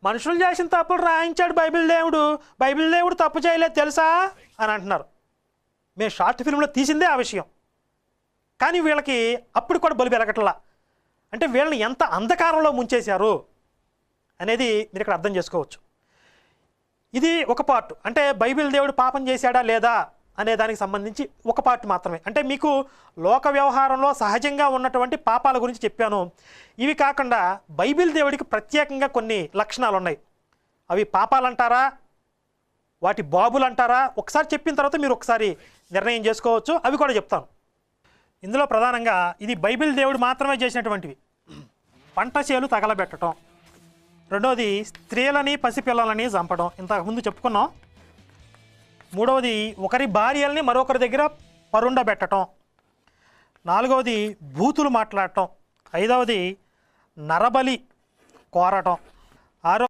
మనుషులు చేసిన తప్పులు రాయించాడు బైబిల్ దేవుడు తప్పు చేయలేదు తెలుసా అని అంటున్నారు. మేము షార్ట్ ఫిల్మ్లో తీసిందే ఆ విషయం. కానీ వీళ్ళకి అప్పుడు కూడా బలి వెలగట్లా. అంటే వీళ్ళని ఎంత అంధకారంలో ముంచేశారు అనేది మీరు ఇక్కడ అర్థం చేసుకోవచ్చు. ఇది ఒక పార్ట్. అంటే బైబిల్ దేవుడు పాపం చేశాడా లేదా అనే దానికి సంబంధించి ఒక పార్ట్ మాత్రమే. అంటే మీకు లోక వ్యవహారంలో సహజంగా ఉన్నటువంటి పాపాల గురించి చెప్పాను. ఇవి కాకుండా బైబిల్ దేవుడికి ప్రత్యేకంగా కొన్ని లక్షణాలు ఉన్నాయి. అవి పాపాలంటారా, వాటి బాబులు అంటారా, ఒకసారి చెప్పిన తర్వాత మీరు ఒకసారి నిర్ణయం చేసుకోవచ్చు. అవి కూడా చెప్తాను. ఇందులో ప్రధానంగా ఇది బైబిల్ దేవుడు మాత్రమే చేసినటువంటివి. పంట చేలు తగలబెట్టడం, రెండవది స్త్రీలని పసిపిల్లలని చంపడం, ఇంతకుముందు చెప్పుకున్నాం. మూడవది ఒకరి భార్యల్ని మరొకరి దగ్గర పరుండబెట్టడం, నాలుగవది బూతులు మాట్లాడటం, ఐదవది నరబలి కోరటం, ఆరో